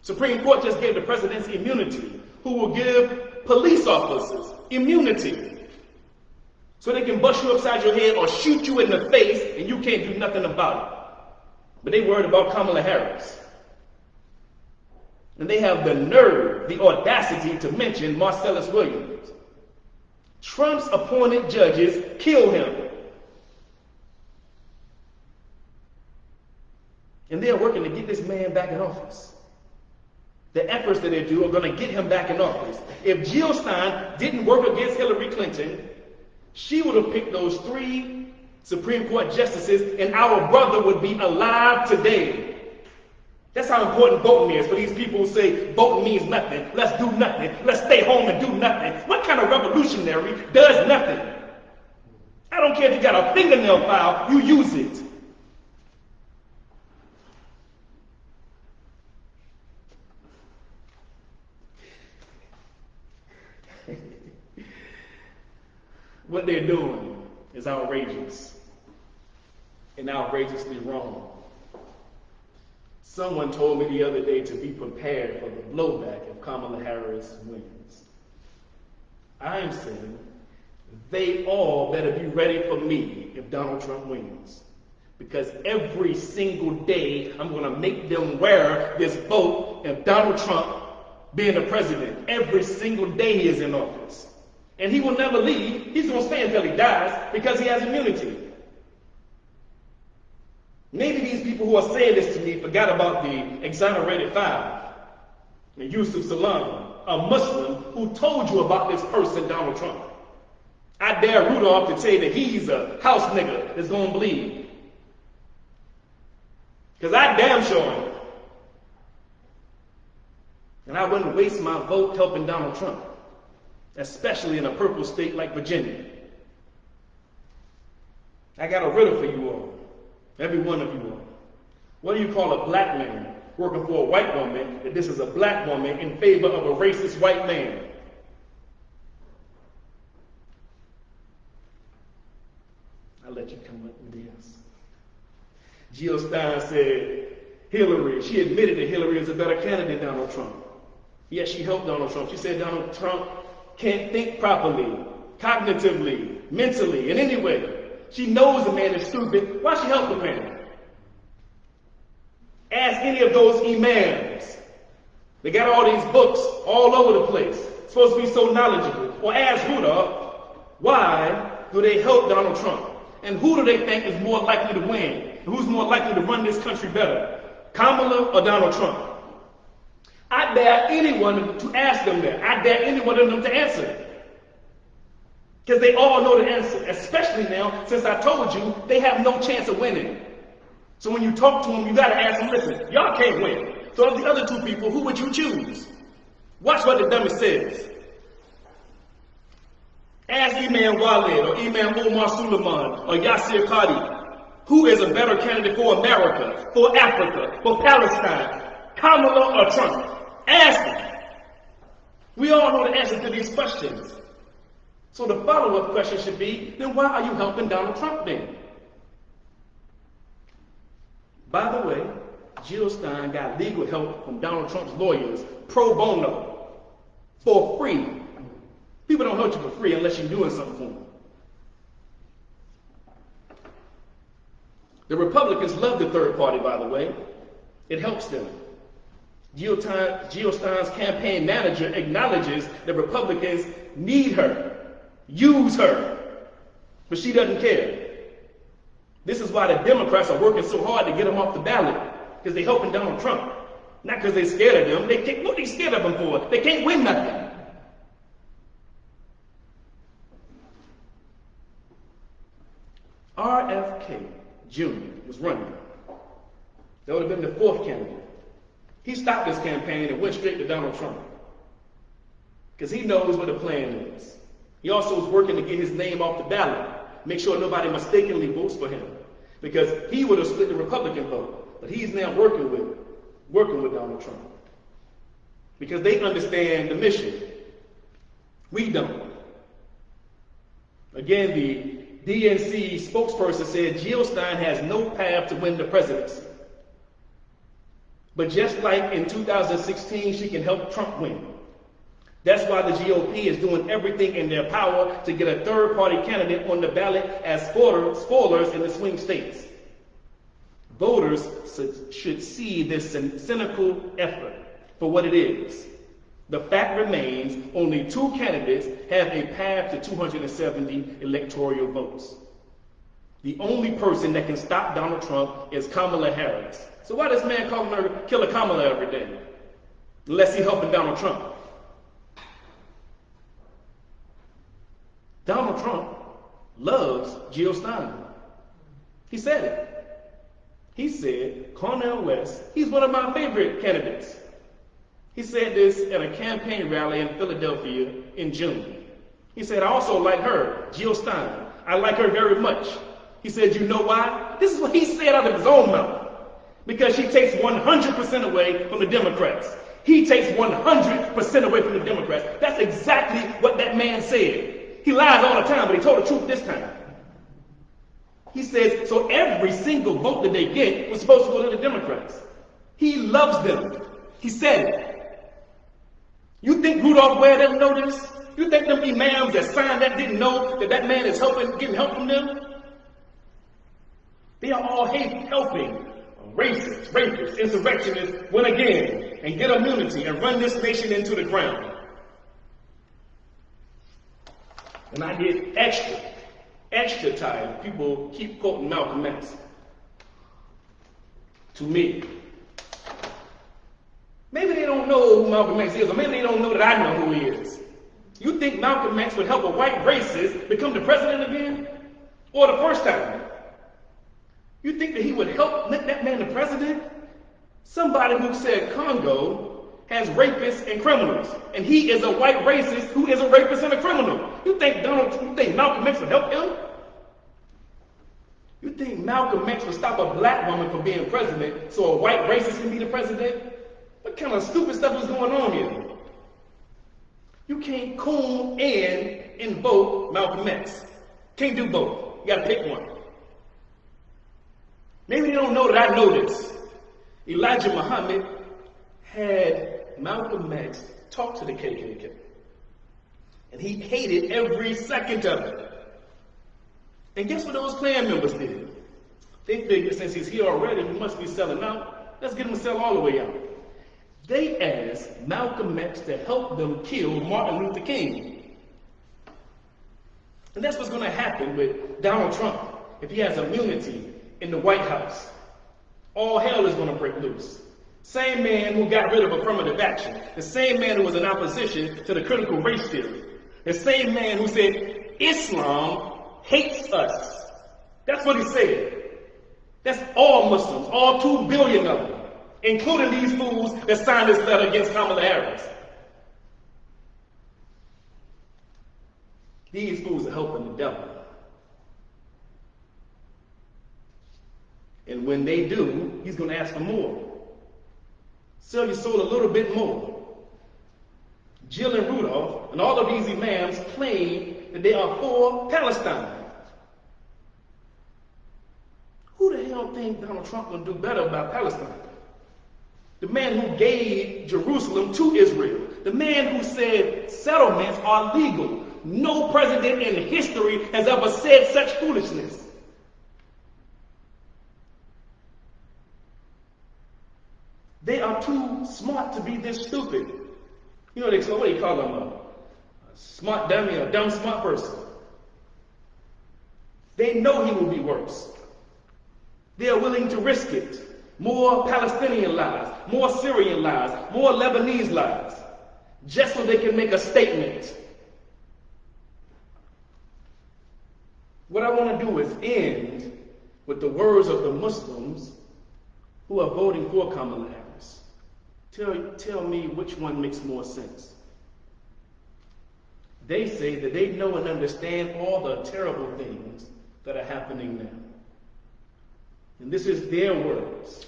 Supreme Court just gave the president's immunity, who will give police officers immunity. So they can bust you upside your head or shoot you in the face and you can't do nothing about it. But they worried about Kamala Harris. And they have the nerve, the audacity to mention Marcellus Williams. Trump's appointed judges kill him. And they are working to get this man back in office. The efforts that they do are going to get him back in office. If Jill Stein didn't work against Hillary Clinton, she would have picked those 3 Supreme Court justices and our brother would be alive today. That's how important voting is for these people who say voting means nothing. Let's do nothing. Let's stay home and do nothing. What kind of revolutionary does nothing? I don't care if you got a fingernail file, you use it. What they're doing is is outrageous and outrageously wrong. Someone told me the other day to be prepared for the blowback if Kamala Harris wins. I am saying they all better be ready for me if Donald Trump wins. Because every single day I'm going to make them wear this vote of Donald Trump being the president. Every single day he is in office. And he will never leave. He's going to stay until he dies because he has immunity. Maybe these people who are saying this to me forgot about the exonerated five. And Yusuf Salam, a Muslim who told you about this person, Donald Trump. I dare Rudolph to say that he's a house nigga that's going to bleed. Because I damn sure am. And I wouldn't waste my vote helping Donald Trump, especially in a purple state like Virginia. I got a riddle for you all, every one of you all. What do you call a black man working for a white woman if this is a black woman in favor of a racist white man? I'll let you come up with this. Jill Stein said Hillary, she admitted that Hillary is a better candidate than Donald Trump. Yes, she helped Donald Trump. She said Donald Trump can't think properly, cognitively, mentally, in any way. She knows the man is stupid. Why she help the man? Ask any of those imams. They got all these books all over the place, supposed to be so knowledgeable. Or ask Rudolph, why do they help Donald Trump? And who do they think is more likely to win? Who's more likely to run this country better? Kamala or Donald Trump? I dare anyone to ask them that. I dare any one of them to answer. Because they all know the answer, especially now, since I told you they have no chance of winning. So when you talk to them, you got to ask them, listen, y'all can't win. So of the other two people, who would you choose? Watch what the dummy says. Ask Imam Walid or Imam Omar Suleiman or Yasir Qadi, who is a better candidate for America, for Africa, for Palestine, Kamala or Trump? Ask them. We all know the answer to these questions. So the follow-up question should be, then why are you helping Donald Trump then? By the way, Jill Stein got legal help from Donald Trump's lawyers pro bono for free. People don't help you for free unless you're doing something for them. The Republicans love the third party, by the way. It helps them. Jill Stein's campaign manager acknowledges that Republicans need her, use her, but she doesn't care. This is why the Democrats are working so hard to get him off the ballot, because they're helping Donald Trump. Not because they're scared of him. What are they scared of him for? They can't win nothing. RFK Jr. was running. That would have been the fourth candidate. He stopped his campaign and went straight to Donald Trump. Because he knows what the plan is. He also was working to get his name off the ballot, make sure nobody mistakenly votes for him. Because he would have split the Republican vote. But he's now working with Donald Trump. Because they understand the mission. We don't. Again, the DNC spokesperson said Jill Stein has no path to win the presidency. But just like in 2016, she can help Trump win. That's why the GOP is doing everything in their power to get a third-party candidate on the ballot as spoilers in the swing states. Voters should see this cynical effort for what it is. The fact remains only two candidates have a path to 270 electoral votes. The only person that can stop Donald Trump is Kamala Harris. So why does man call her Killer Kamala every day? Unless he's helping Donald Trump. Donald Trump loves Jill Stein. He said it. He said, Cornel West, he's one of my favorite candidates. He said this at a campaign rally in Philadelphia in June. He said, I also like her, Jill Stein. I like her very much. He said, you know why? This is what he said out of his own mouth. Because she takes 100% away from the Democrats. He takes 100% away from the Democrats. That's exactly what that man said. He lies all the time, but he told the truth this time. He says, so every single vote that they get was supposed to go to the Democrats. He loves them. He said it. You think Rudolph Ware doesn't know this? You think them imams that signed that didn't know that that man is getting help from them? They are all helping racists, rapists, insurrectionists win again and get immunity and run this nation into the ground. And I get extra tired. People keep quoting Malcolm X to me. Maybe they don't know who Malcolm X is, or maybe they don't know that I know who he is. You think Malcolm X would help a white racist become the president again? Or the first time? You think that he would help make that man the president? Somebody who said Congo has rapists and criminals, and he is a white racist who is a rapist and a criminal. You think Malcolm X would help him? You think Malcolm X would stop a black woman from being president so a white racist can be the president? What kind of stupid stuff is going on here? You can't coon and invoke Malcolm X. Can't do both. You gotta pick one. Maybe they don't know that I know this. Elijah Muhammad had Malcolm X talk to the KKK. And he hated every second of it. And guess what those Klan members did? They figured since he's here already, he must be selling out. Let's get him to sell all the way out. They asked Malcolm X to help them kill Martin Luther King. And that's what's going to happen with Donald Trump if he has immunity in the White House. All hell is going to break loose. Same man who got rid of affirmative action. The same man who was in opposition to the critical race theory. The same man who said Islam hates us. That's what he said. That's all Muslims, all 2 billion of them, including these fools that signed this letter against Kamala Harris. These fools are helping the devil. And when they do, he's going to ask for more. Sell your soul a little bit more. Jill and Rudolph and all of these imams claim that they are for Palestine. Who the hell thinks Donald Trump will do better about Palestine? The man who gave Jerusalem to Israel. The man who said settlements are legal. No president in history has ever said such foolishness. They are too smart to be this stupid. You know, what do you call them? A smart dummy, a dumb smart person. They know he will be worse. They are willing to risk it. More Palestinian lives, more Syrian lives, more Lebanese lives, just so they can make a statement. What I want to do is end with the words of the Muslims who are voting for Kamala Harris. Tell me which one makes more sense. They say that they know and understand all the terrible things that are happening now. And this is their words,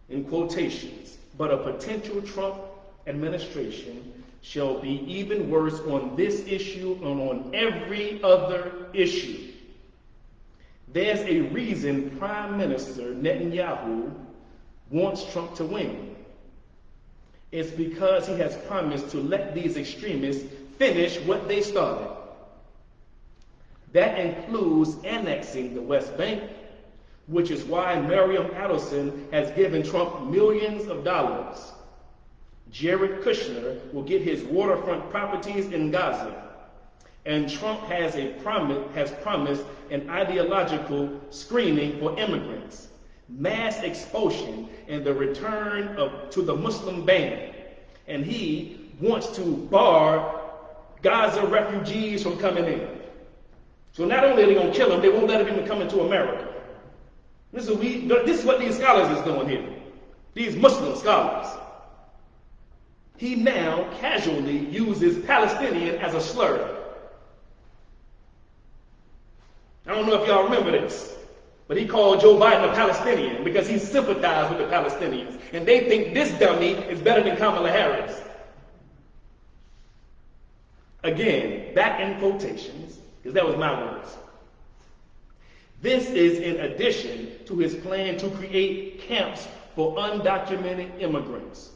in quotations, but a potential Trump administration shall be even worse on this issue and on every other issue. There's a reason Prime Minister Netanyahu wants Trump to win. It's because he has promised to let these extremists finish what they started. That includes annexing the West Bank, which is why Miriam Adelson has given Trump millions of dollars. Jared Kushner will get his waterfront properties in Gaza. And Trump has promised an ideological screening for immigrants, mass expulsion, and the return to the Muslim ban. And he wants to bar Gaza refugees from coming in. So not only are they going to kill them, they won't let them even come into America. This is what these scholars is doing here. These Muslim scholars. He now casually uses Palestinian as a slur. I don't know if y'all remember this, but he called Joe Biden a Palestinian because he sympathized with the Palestinians. And they think this dummy is better than Kamala Harris. Again, back in quotations, because that was my words. This is in addition to his plan to create camps for undocumented immigrants,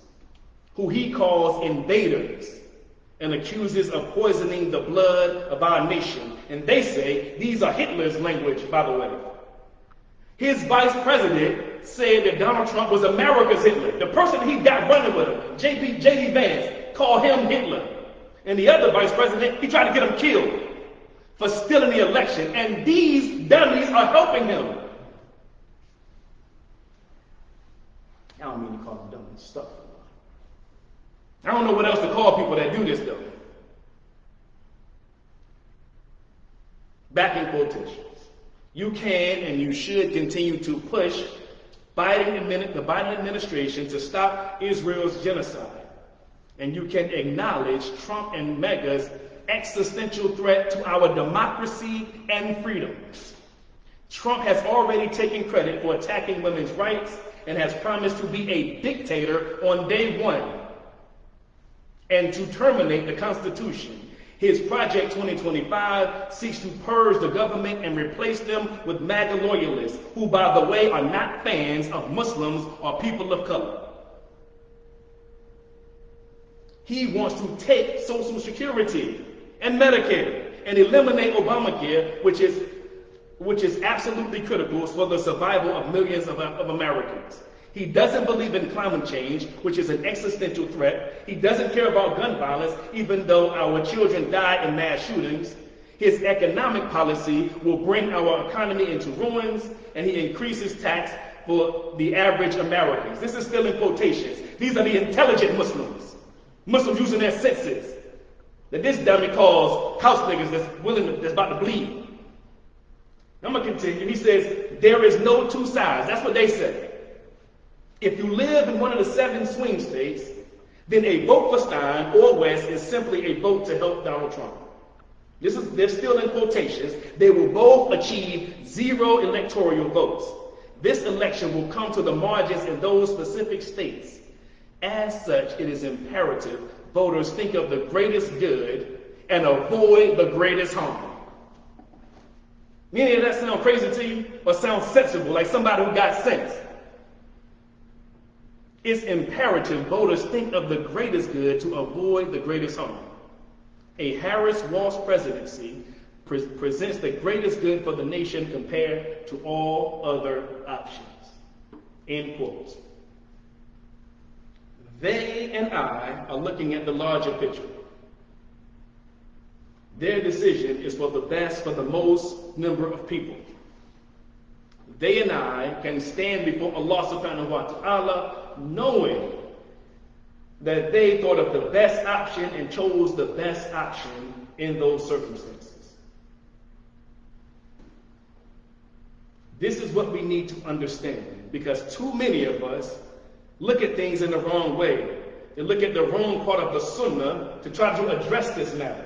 who he calls invaders, and accuses of poisoning the blood of our nation. And they say these are Hitler's language, by the way. His vice president said that Donald Trump was America's Hitler. The person he got running with him, J.D. Vance, called him Hitler. And the other vice president, he tried to get him killed for stealing the election. And these dummies are helping him. I don't mean to call them dummies. Stuff. I don't know what else to call people that do this, though. Back in quotations. You can and you should continue to push the Biden administration to stop Israel's genocide. And you can acknowledge Trump and MAGA's existential threat to our democracy and freedoms. Trump has already taken credit for attacking women's rights and has promised to be a dictator on day one and to terminate the Constitution. His Project 2025 seeks to purge the government and replace them with MAGA loyalists, who, by the way, are not fans of Muslims or people of color. He wants to take Social Security and Medicare and eliminate Obamacare, which is absolutely critical for the survival of millions of Americans. He doesn't believe in climate change, which is an existential threat. He doesn't care about gun violence, even though our children die in mass shootings. His economic policy will bring our economy into ruins, and he increases tax for the average Americans. This is still in quotations. These are the intelligent Muslims. Muslims using their senses. That this dummy calls house niggas that's about to bleed. I'm going to continue. He says, there is no two sides. That's what they say. If you live in one of the 7 swing states, then a vote for Stein or West is simply a vote to help Donald Trump. They're still in quotations. They will both achieve 0 electoral votes. This election will come to the margins in those specific states. As such, it is imperative voters think of the greatest good and avoid the greatest harm. Any of that sound crazy to you? Or sound sensible, like somebody who got sense? It's imperative voters think of the greatest good to avoid the greatest harm. A Harris-Walsh presidency presents the greatest good for the nation compared to all other options. End quote. They and I are looking at the larger picture. Their decision is for the best for the most number of people. They and I can stand before Allah subhanahu wa ta'ala knowing that they thought of the best option and chose the best option in those circumstances. This is what we need to understand, because too many of us look at things in the wrong way. They look at the wrong part of the Sunnah to try to address this matter.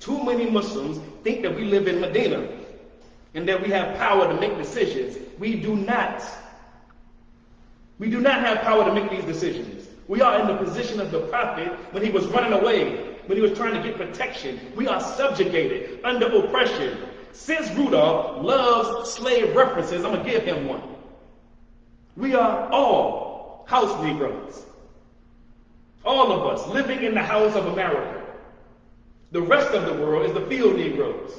Too many Muslims think that we live in Medina and that we have power to make decisions. We do not. We do not have power to make these decisions. We are in the position of the prophet when he was running away, when he was trying to get protection. We are subjugated, under oppression. Since Rudolph loves slave references, I'm going to give him one. We are all house Negroes. All of us living in the house of America. The rest of the world is the field Negroes.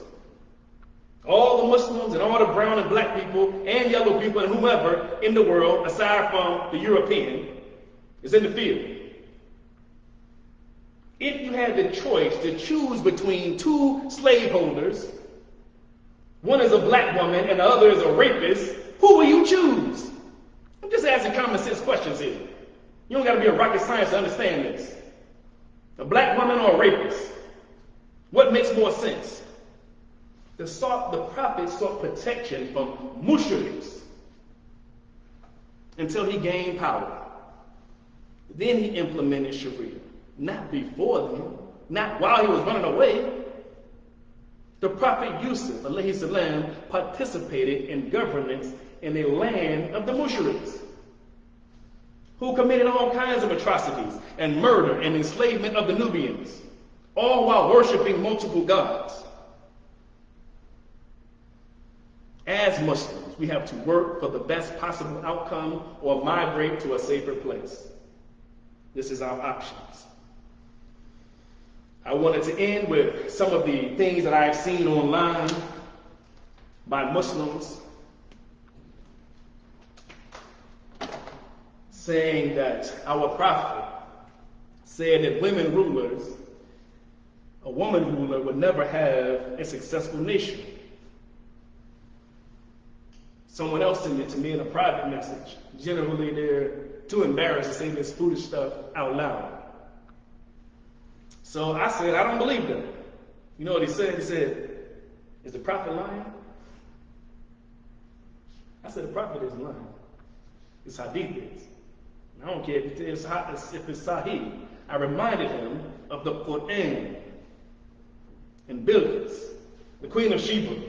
All the Muslims and all the brown and black people and yellow people and whomever in the world, aside from the European, is in the field. If you had the choice to choose between 2 slaveholders, one is a black woman and the other is a rapist, who will you choose? I'm just asking common sense questions here. You don't got to be a rocket science to understand this. A black woman or a rapist? What makes more sense? The prophet sought protection from mushriks until he gained power. Then he implemented Sharia. Not before then, not while he was running away. The prophet Yusuf, alayhi salam, participated in governance in a land of the mushriks, who committed all kinds of atrocities and murder and enslavement of the Nubians, all while worshiping multiple gods. As Muslims, we have to work for the best possible outcome or migrate to a safer place. This is our options. I wanted to end with some of the things that I've seen online by Muslims saying that our prophet said that women rulers, a woman ruler would never have a successful nation. Someone else sent it to me in a private message. Generally, they're too embarrassed to say this foolish stuff out loud. So I said, I don't believe them. You know what he said? He said, is the prophet lying? I said, the prophet isn't lying. It's hadith is. I don't care if it's sahih. I reminded him of the Quran and Bilqis, the queen of Sheba,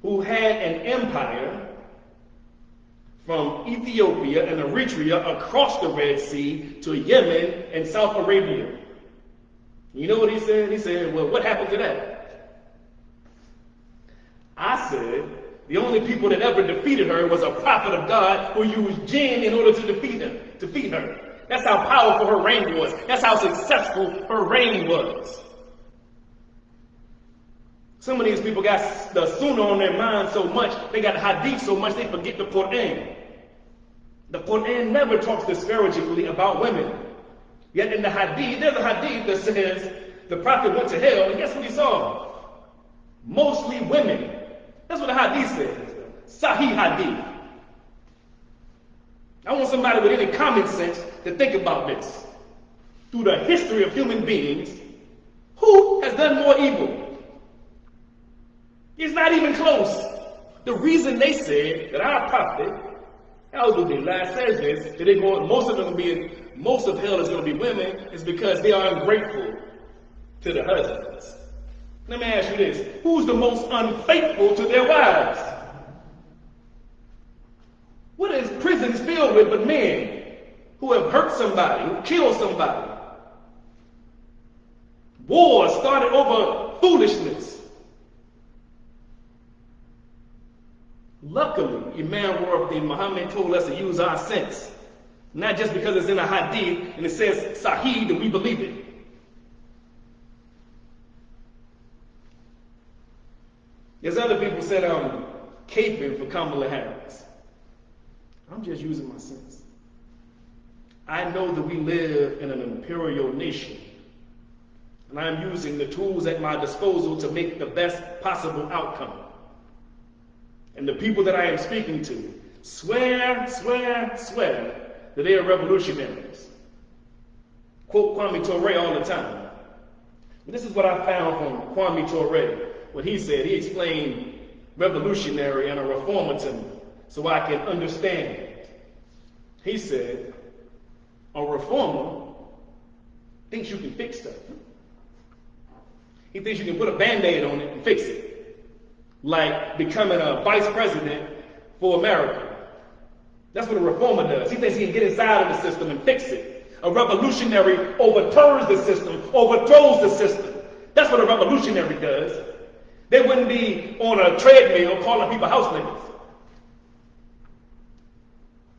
who had an empire from Ethiopia and Eritrea across the Red Sea to Yemen and South Arabia. You know what he said? He said, well, what happened to that? I said, the only people that ever defeated her was a prophet of God who used jinn in order to defeat her. That's how powerful her reign was. That's how successful her reign was. Some of these people got the Sunnah on their mind so much, they got hadith so much, they forget the Quran. The Quran never talks disparagingly about women. Yet in the hadith, there's a hadith that says the prophet went to hell, and guess what he saw? Mostly women. That's what the hadith says. Sahih hadith. I want somebody with any common sense to think about this. Through the history of human beings, who has done more evil? It's not even close. The reason they said that our prophet, Alhamdulillah, says this, that most of hell is going to be women, is because they are ungrateful to the husbands. Let me ask you this. Who's the most unfaithful to their wives? What is prisons filled with but men who have hurt somebody, who killed somebody? Wars started over foolishness. Luckily, Imam Rudolph Muhammad told us to use our sense. Not just because it's in a hadith and it says Sahih that we believe it. There's other people said I'm caping for Kamala Harris. I'm just using my sense. I know that we live in an imperial nation, and I'm using the tools at my disposal to make the best possible outcome. And the people that I am speaking to swear that they are revolutionaries. Quote Kwame Ture all the time. But this is what I found from Kwame Ture. What he said, he explained revolutionary and a reformer to me so I can understand it. He said, a reformer thinks you can fix stuff. He thinks you can put a Band-Aid on it and fix it. Like becoming a vice president for America. That's what a reformer does. He thinks he can get inside of the system and fix it. A revolutionary overturns the system, overthrows the system. That's what a revolutionary does. They wouldn't be on a treadmill calling people house niggas.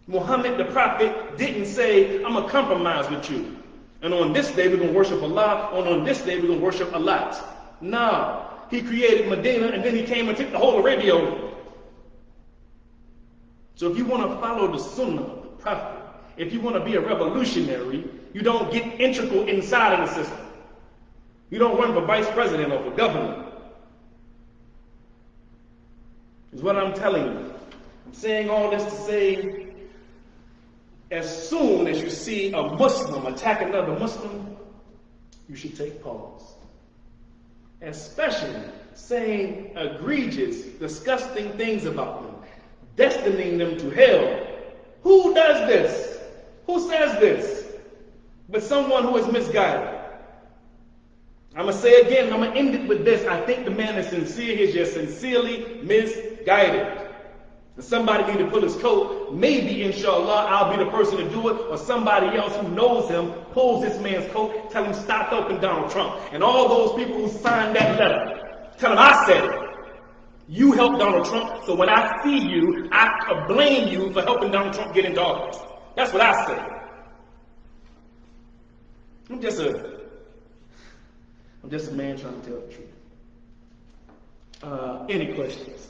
Muhammad the prophet didn't say, I'm going to compromise with you. And on this day we're going to worship Allah, and on this day we're going to worship Allah. No. He created Medina, and then he came and took the whole Arabia over. So if you want to follow the Sunnah of the Prophet, if you want to be a revolutionary, you don't get integral inside of the system. You don't run for vice president or for governor. Is what I'm telling you. I'm saying all this to say, as soon as you see a Muslim attack another Muslim, you should take pause. Especially saying egregious, disgusting things about them, destining them to hell. Who does this? Who says this? But someone who is misguided. I'm going to say again, I'm going to end it with this. I think the man is sincere. He's just sincerely misguided. And somebody need to pull his coat. Maybe, inshallah, I'll be the person to do it, or somebody else who knows him pulls this man's coat, tell him stop helping Donald Trump. And all those people who signed that letter, tell him I said it. You helped Donald Trump, so when I see you, I blame you for helping Donald Trump get into office. That's what I say. I'm just a man trying to tell the truth. Any questions?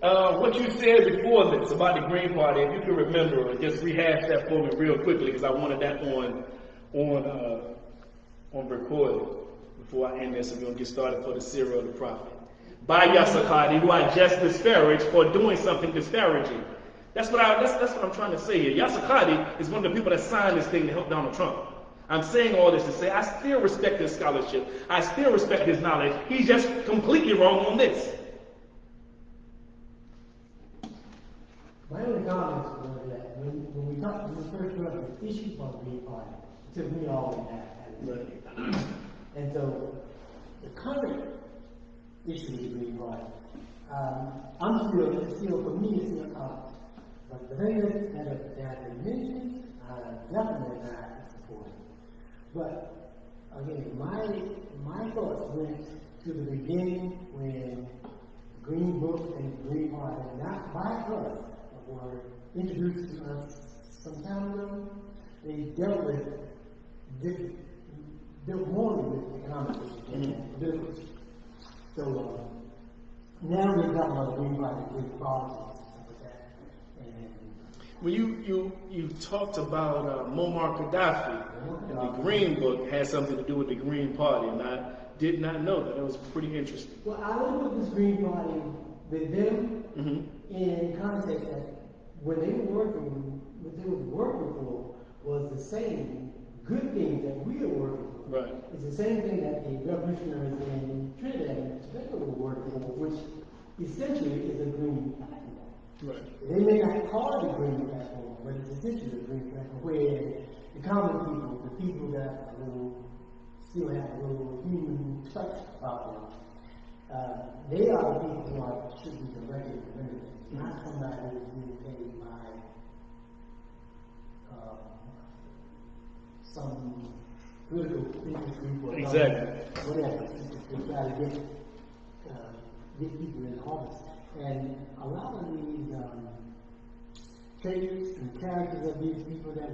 What you said before this about the Green Party, if you can remember, just rehash that for me real quickly, because I wanted that on recording before I end this, and we're going to get started for the Serial of the Prophet. By Yasakadi, who I just disparaged for doing something disparaging. That's what I'm trying to say here. Yasakadi is one of the people that signed this thing to help Donald Trump. I'm saying all this to say I still respect his scholarship. I still respect his knowledge. He's just completely wrong on this. My only comments were that when we first brought up the issue of the Green Party, it took me all the way back. And so the current issue of the Green Party, I'm still for me, it's still comment. But the thing that they mentioned, definitely not supporting. But again, my thoughts went to the beginning when Green Book and Green Party, not by us, were introduced to us some time ago. They dealt more with economic issues. So now we're talking about the Green Party, Green politics, stuff like that. And when you talked about Muammar Gaddafi, and the Green Book had something to do with the Green Party, and I did not know that. That was pretty interesting. Well, I would put this Green Party with them in context that what they were working for was the same good things that we are working for. Right. It's the same thing that the revolutionaries in Trinidad and Tobago were working for, which essentially is a green platform. Right. They may not call it a green platform, but it's essentially a green platform where the common people, the people that still have a little human touch about them, they are the people who should be directed to benefit, not somebody who is being paid by some political interest group or whatever, to try to get people in office. And a lot of these traits and characters of these people that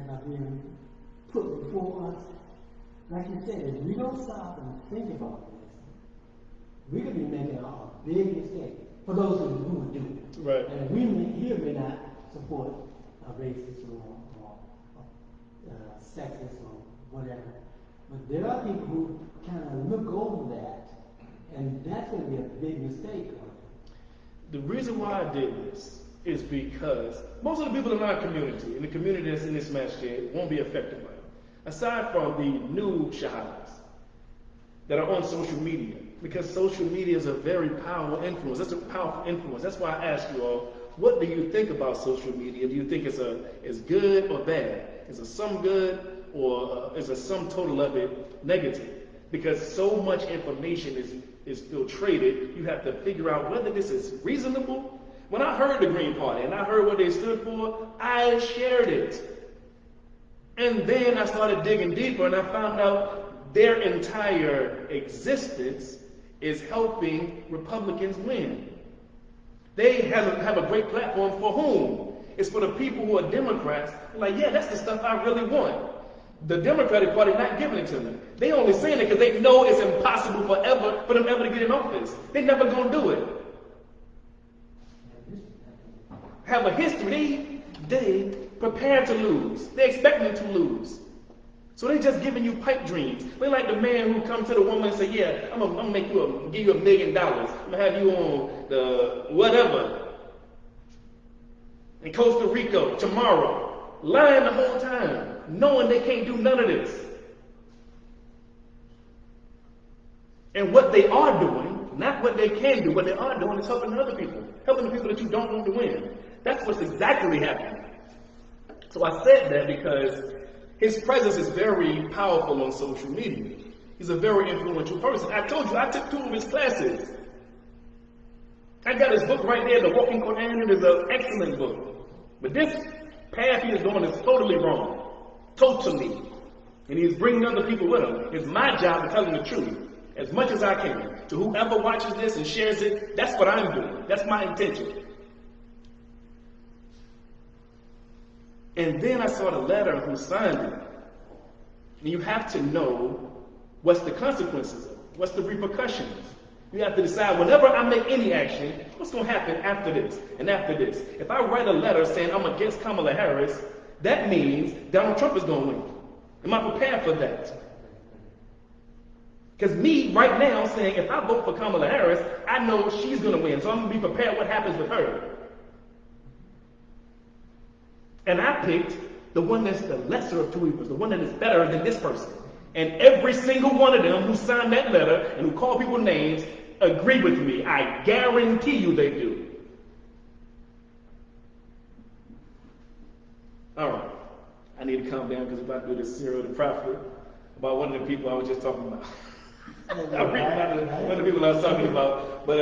are being put before us, like you said, if we don't stop and think about this, we could be making a big mistake for those who would do it. Right. And we may not support a racist or sexist or whatever. But there are people who kind of look over that, and that's going to be a big mistake. The reason why I did this is because most of the people in our community, in the community that's in this masjid, won't be affected by it. Aside from the new shahadas that are on social media, because social media is a very powerful influence. That's a powerful influence. That's why I ask you all, what do you think about social media? Do you think it's good or bad? Is it some good or is a sum total of it negative? Because so much information is filtrated, you have to figure out whether this is reasonable. When I heard the Green Party and I heard what they stood for, I shared it. And then I started digging deeper and I found out their entire existence is helping Republicans win. They have a great platform for whom? It's for the people who are Democrats. Like, yeah, that's the stuff I really want. The Democratic Party not giving it to them. They only saying it because they know it's impossible for them ever to get in office. They're never going to do it. Have a history. They prepare to lose. They expect them to lose. So they just giving you pipe dreams. They like the man who comes to the woman and say, yeah, I'm gonna give you $1 million. I'm gonna have you on the whatever in Costa Rica tomorrow. Lying the whole time, knowing they can't do none of this. And what they are doing, not what they can do, what they are doing is helping other people, helping the people that you don't want to win. That's what's exactly happening. So I said that because his presence is very powerful on social media. He's a very influential person. I told you, I took 2 of his classes. I got his book right there, The Walking Quran. It is an excellent book. But this path he is going is totally wrong. Totally. And he's bringing other people with him. It's my job to tell them the truth as much as I can. To whoever watches this and shares it, that's what I'm doing. That's my intention. And then I saw the letter who signed it. And you have to know what's the consequences of it, what's the repercussions. You have to decide whenever I make any action, what's going to happen after this and after this. If I write a letter saying I'm against Kamala Harris, that means Donald Trump is going to win. Am I prepared for that? Because me right now saying if I vote for Kamala Harris, I know she's going to win. So I'm going to be prepared what happens with her. And I picked the one that's the lesser of two evils, the one that is better than this person. And every single one of them who signed that letter and who called people names agree with me. I guarantee you they do. All right. I need to calm down because I'm about to do this serial the prophet about one of the people I was just talking about. I'm reading about one of the people I was talking about. But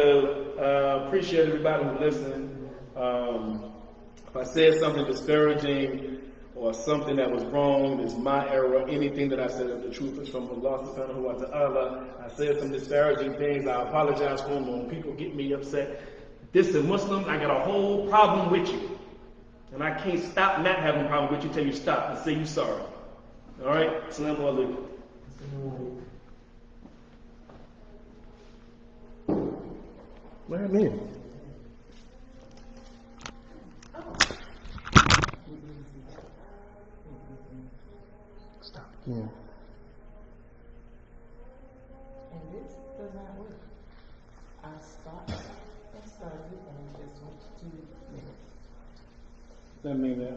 appreciate everybody who listened. If I said something disparaging or something that was wrong, it's my error. Anything that I said of the truth is from Allah subhanahu wa ta'ala. I said some disparaging things. I apologize for them when people get me upset. This is Muslims. I got a whole problem with you. And I can't stop not having a problem with you till you stop and say you're sorry. All right? Assalamu alaikum. What do you mean? Stop again. And this does not work. I started and it just went to 2 minutes. Does that mean that